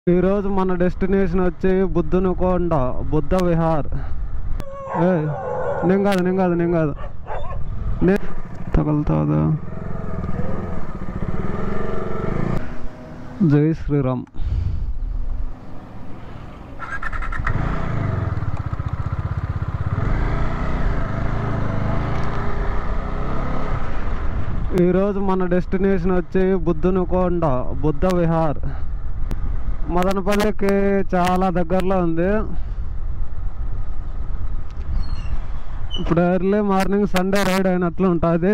ఈరోజు మన డెస్టినేషన్ వచ్చి బుద్ధునికొండ, బుద్ధ విహార్. నేను కాదు తగులుతాదా. జై శ్రీరామ్. ఈరోజు మన డెస్టినేషన్ వచ్చి బుద్ధునికొండ, బుద్ధ విహార్. మదనపల్లికి చాలా దగ్గరలో ఉంది. ఇప్పుడు ఎర్లీ మార్నింగ్ సండే రైడ్ అయినట్లు ఉంటుంది,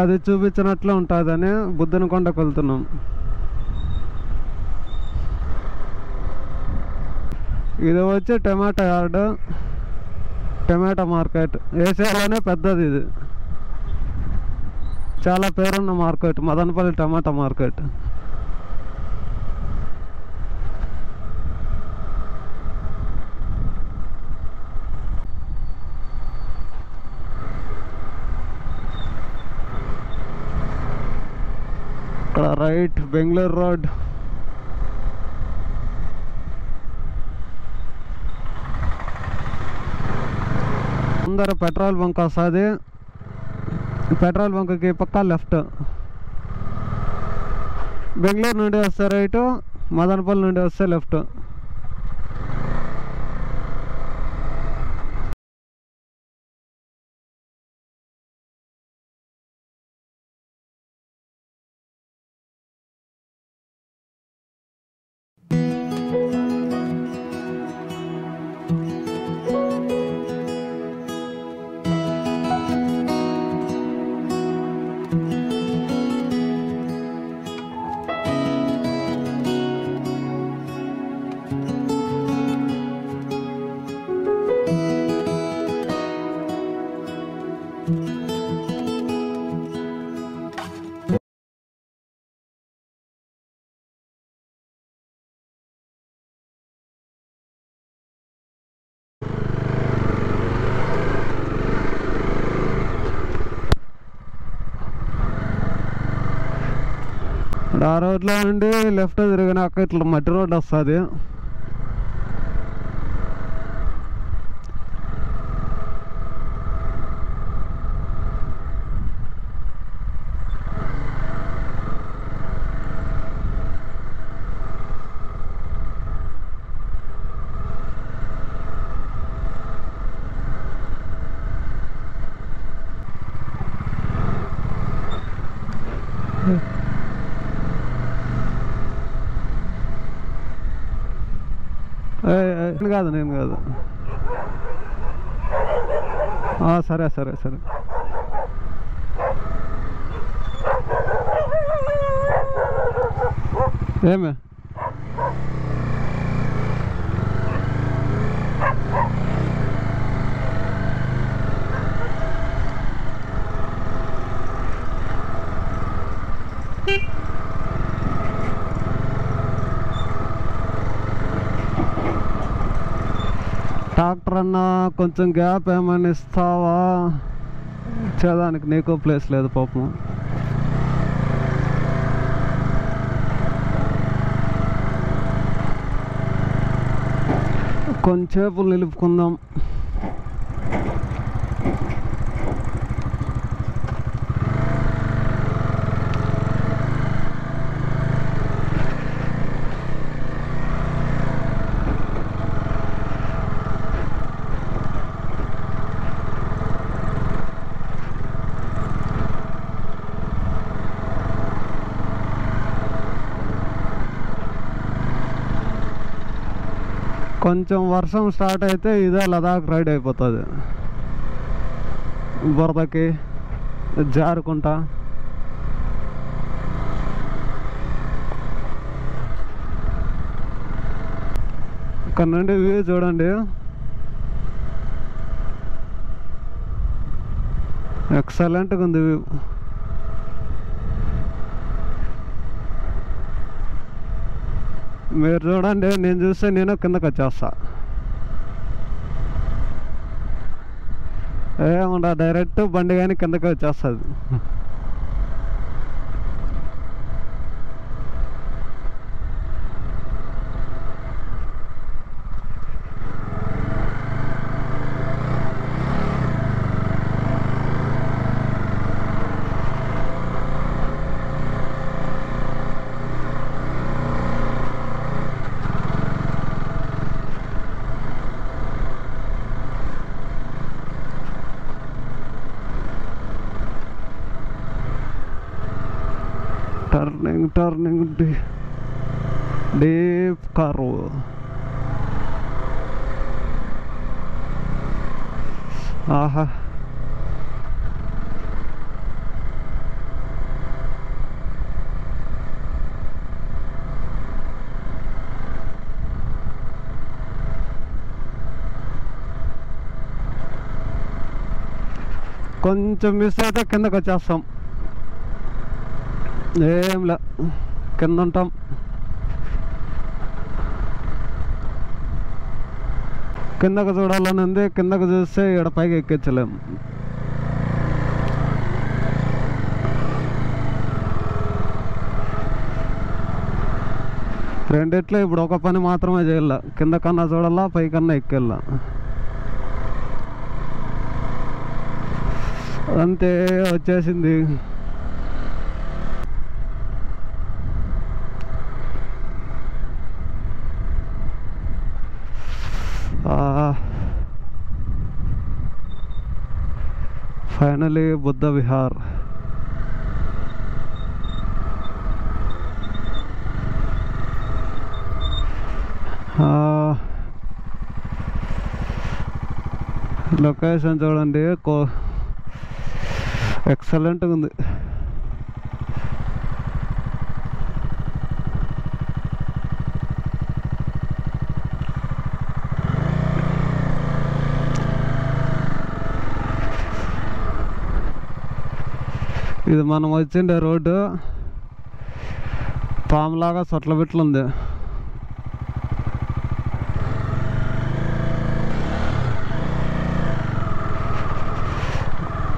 అది చూపించినట్లు ఉంటుందని బుద్ధునికొండకు వెళ్తున్నాం. ఇది వచ్చి టమాటా యార్డ్, టమాటా మార్కెట్. ఏషియాలోనే పెద్దది ఇది, చాలా పేరున్న మార్కెట్ మదనపల్లి టమాటా మార్కెట్. ఇక్కడ రైట్ బెంగళూరు రోడ్. ముందర పెట్రోల్ బంక్ వస్తుంది, పెట్రోల్ బంక్కి పక్క లెఫ్ట్. బెంగళూరు నుండి వస్తే రైట్, మదనపల్లి నుండి వస్తే లెఫ్ట్. ఆ రోడ్లో నుండి లెఫ్ట్ తిరిగినాక ఇట్లా మట్టి రోడ్ వస్తుంది. నేను కాదు సరే ఏమే డాక్టర్ అన్న కొంచెం గ్యాప్ ఏమైనా ఇస్తావా, చేదానికి నీకో ప్లేస్ లేదు పాపం. కొంచెంసేపు నిలుపుకుందాం. కొంచెం వర్షం స్టార్ట్ అయితే ఇదే లదాఖ్ రైడ్ అయిపోతుంది. బురదకి జారుకుంటా ఇక్కడ నుండి వ్యూ చూడండి, ఎక్సలెంట్గా ఉంది వ్యూ. మీరు చూడండి, నేను చూస్తే నేను కిందకి వచ్చేస్తా. ఏముండ డైరెక్ట్ బండి కానీ కిందకి వచ్చేస్తుంది. Turning deep curve. ఆహా, కొంచెం మిస్ అయితే కిందకి వచ్చేస్తాం. ఏంలే, కింద ఉంటాం. కిందకు చూడాలని ఉంది, కిందకు చూస్తే ఇక్కడ పైకి ఎక్కించలేము. రెండిట్లో ఇప్పుడు ఒక పని మాత్రమే చేయాల, కింద కన్నా చూడాలా, పైకన్నా ఎక్కెళ్ళా. అంతే, వచ్చేసింది. ఫైనలీ బుద్ధ విహార్. లొకేషన్ చూడండి, ఎక్సలెంట్గా ఉంది. ఇది మనం వచ్చిండే రోడ్డు పాములాగా సొట్ల బిట్లుంది.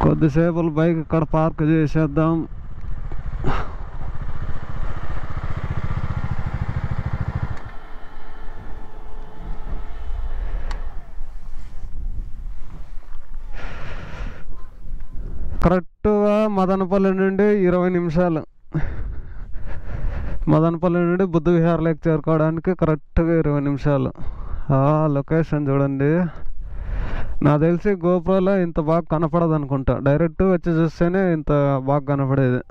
కొద్దిసేపు బైక్ ఇక్కడ పార్క్ చేసేద్దాం. కరెక్ట్గా మదనపల్లి నుండి 20 నిమిషాలు. మదనపల్లి నుండి బుద్ధ విహార్ లేక్ చేరుకోవడానికి కరెక్ట్గా 20 నిమిషాలు. లొకేషన్ చూడండి. నాకు తెలిసి గోప్రోలో ఇంత బాగా కనపడదు అనుకుంటా, డైరెక్ట్ వచ్చి చూస్తేనే ఇంత బాగా కనపడేది.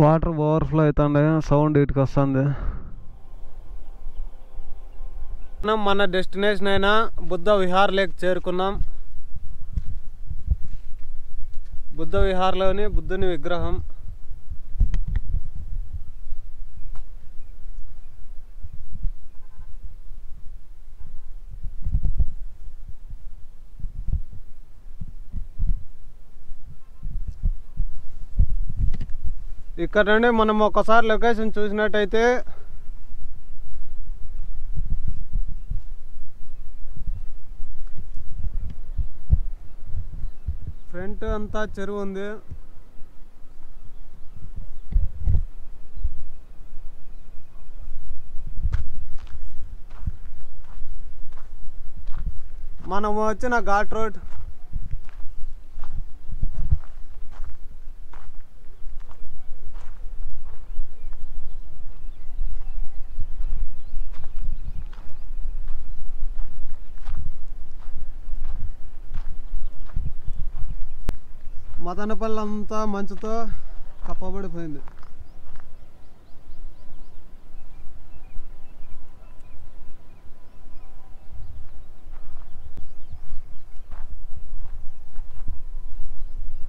వాటర్ ఓవర్ఫ్లో అవుతుండే, సౌండ్ ఇటుకు వస్తుంది. మనం మన డెస్టినేషన్ అయినా బుద్ధ విహార్ లేక్ చేరుకున్నాం. బుద్ధ విహార్లోని బుద్ధుని విగ్రహం. ఇక్కడ నుండి మనం ఒకసారి లొకేషన్ చూసినట్టయితే ఫ్రంట్ అంతా చెరువు ఉంది. మనం వచ్చిన ఘాట్ రోడ్. మదనపల్లి అంతా మంచుతో కప్పబడిపోయింది.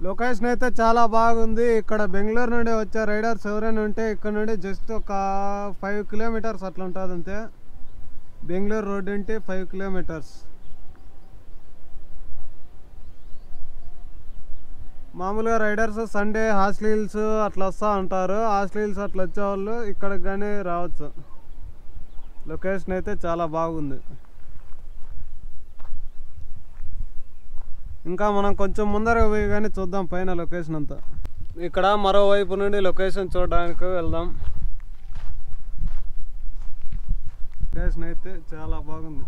లొకేషన్ అయితే చాలా బాగుంది. ఇక్కడ బెంగళూరు నుండి వచ్చే రైడర్స్ ఎవరైనా ఉంటే ఇక్కడ నుండి జస్ట్ ఒక 5 కిలోమీటర్స్ అట్లా ఉంటుంది అంతే. బెంగళూరు రోడ్ అంటే 5 కిలోమీటర్స్. మామూలుగా రైడర్స్ సండే హాస్టల్ హిల్స్ అట్లా వస్తూ ఉంటారు. హాస్టల్ హిల్స్ అట్లా వచ్చేవాళ్ళు ఇక్కడికి కానీ రావచ్చు. లొకేషన్ అయితే చాలా బాగుంది. ఇంకా మనం కొంచెం ముందర పోయి కానీ చూద్దాం పైన లొకేషన్ అంతా. ఇక్కడ మరోవైపు నుండి లొకేషన్ చూడడానికి వెళ్దాం. లొకేషన్ అయితే చాలా బాగుంది.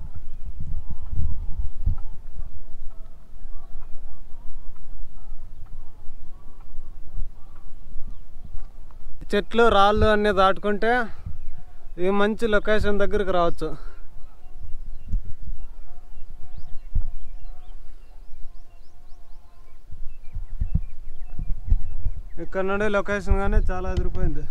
చెట్లు రాళ్ళు అన్నీ దాటుకుంటే ఈ మంచి లొకేషన్ దగ్గరికి రావచ్చు. ఇక్కడ నుండి లొకేషన్ కానీ చాలా ఎదిరిపోయింది.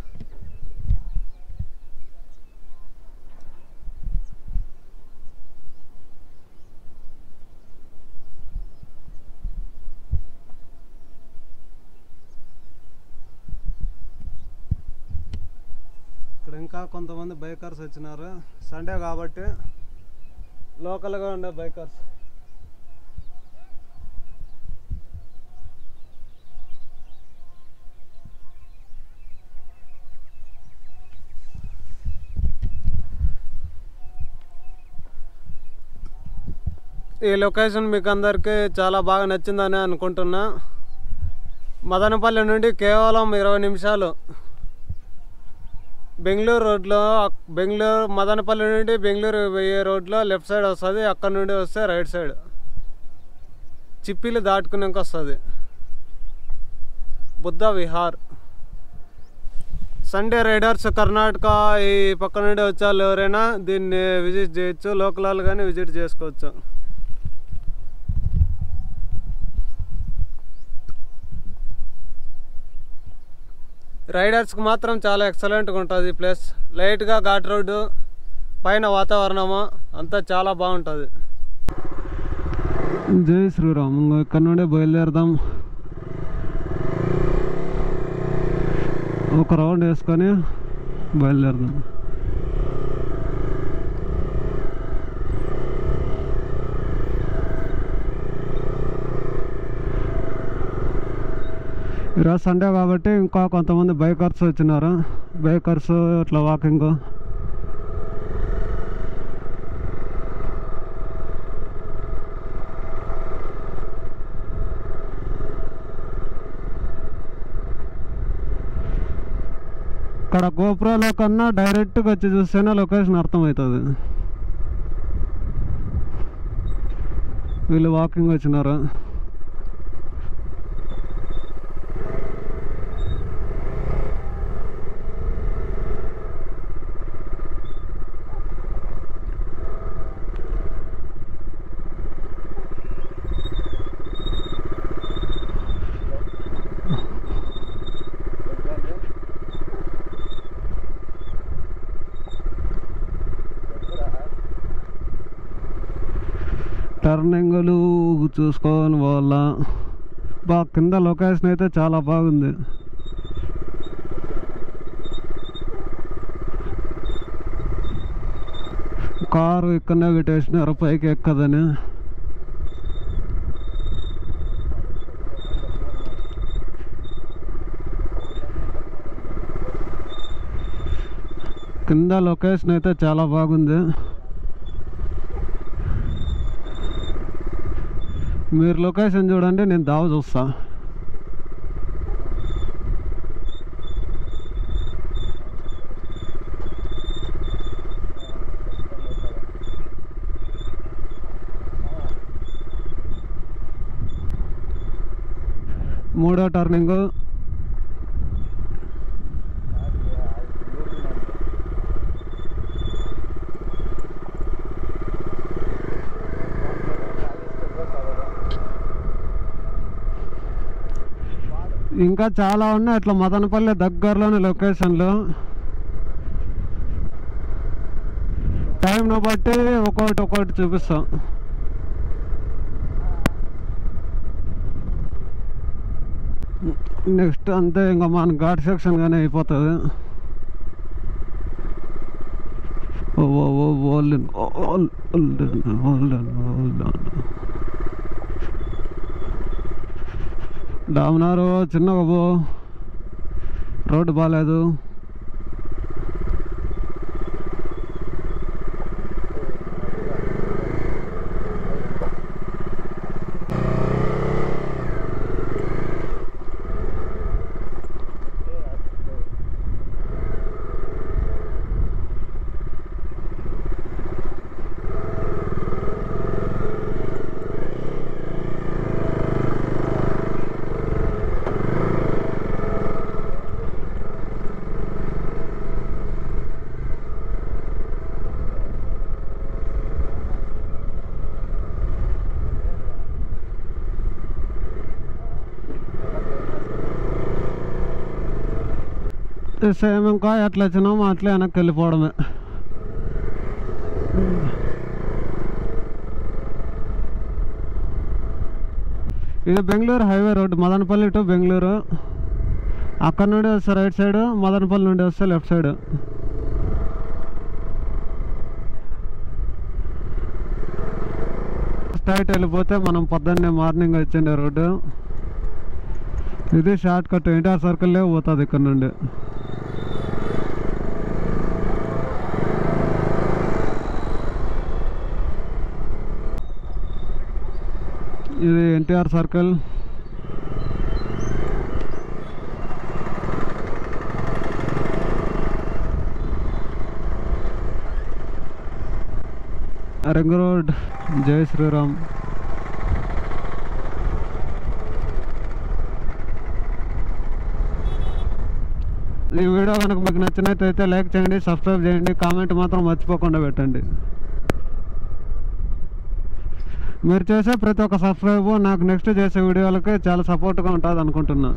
ఇక్కడ ఇంకా కొంతమంది బైకర్స్ వచ్చినారు. సండే కాబట్టి లోకల్గా ఉండే బైకర్స్. ఈ లొకేషన్ మీకు అందరికీ చాలా బాగా నచ్చిందని అనుకుంటున్నా. మదనపల్లి నుండి కేవలం 20 నిమిషాలు బెంగళూరు రోడ్లో, మదనపల్లి నుండి బెంగళూరు పోయే రోడ్లో లెఫ్ట్ సైడ్ వస్తుంది. అక్కడ నుండి వస్తే రైట్ సైడ్ చిప్పీలు దాటుకున్నాక వస్తుంది బుద్ధ విహార్. సండే రైడర్స్ కర్ణాటక ఈ పక్క నుండి వచ్చారు ఎవరైనా దీన్ని విజిట్ చేయొచ్చు. లోకల్ వాళ్ళు కానీ విజిట్ చేసుకోవచ్చు. రైడర్స్కి మాత్రం చాలా ఎక్సలెంట్గా ఉంటుంది ఈ ప్లేస్. లైట్గా ఘాట్ రోడ్డు, పైన వాతావరణము అంతా చాలా బాగుంటుంది. జై శ్రీరామ్. ఇక్కడ నుండి బయలుదేరదాం. ఒక రౌండ్ వేసుకొని బయలుదేరదాం. ఈరోజు సండే కాబట్టి ఇంకా కొంతమంది బైకర్స్ వచ్చినారు. బైకర్స్ ఇట్లా వాకింగ్. ఇక్కడ గోప్రోలో కన్నా డైరెక్ట్గా వచ్చి చూస్తేనే లొకేషన్ అర్థమవుతుంది. వీళ్ళు వాకింగ్ వచ్చినారు. టర్నింగ్లు చూసుకోవాలి వాళ్ళ. బాగా కింద లొకేషన్ అయితే చాలా బాగుంది. కారు ఇక్కడనే పెట్టేసినారు పైకి ఎక్కదని. కింద లొకేషన్ అయితే చాలా బాగుంది. మీరు లొకేషన్ చూడండి, నేను దావ చూస్తా. మూడో టర్నింగ్. ఇంకా చాలా ఉన్నాయి అట్లా మదనపల్లి దగ్గరలోని లొకేషన్లు. టైంను బట్టి ఒక్కొక్కటి చూపిస్తాం. నెక్స్ట్ అంతే ఇంకా మన ఘాట్ సెక్షన్ కానీ అయిపోతుంది. డామినారు చిన్నగా పో, రోడ్డు బాగాలేదు. సేమ్ ఇంకా ఎట్లా వచ్చినామో అట్లా వెనక్కి వెళ్ళిపోవడమే. ఇది Bengaluru highway road, Madanapalle to Bengaluru. అక్కడ నుండి వస్తే రైట్ సైడ్, మదనపల్లి నుండి వస్తే లెఫ్ట్ సైడ్. స్ట్రైట్ వెళ్ళిపోతే మనం పొద్దున్నే మార్నింగ్ వచ్చిండే రోడ్డు. ఇది షార్ట్ కట్, ఎన్టీఆర్ సర్కిల్లే పోతుంది ఇక్కడ నుండి. ఇది ఎన్టీఆర్ సర్కిల్. రింగ్ రోడ్, జై శ్రీరామ్. ఈ వీడియో కనుక మీకు నచ్చినట్టయితే లైక్ చేయండి, సబ్స్క్రైబ్ చేయండి, కామెంట్ మాత్రం మర్చిపోకుండా పెట్టండి. మీరు చేసే ప్రతి ఒక్క సబ్స్క్రైబ్ నాకు నెక్స్ట్ చేసే వీడియోలకి చాలా సపోర్ట్గా ఉంటుంది అనుకుంటున్నా.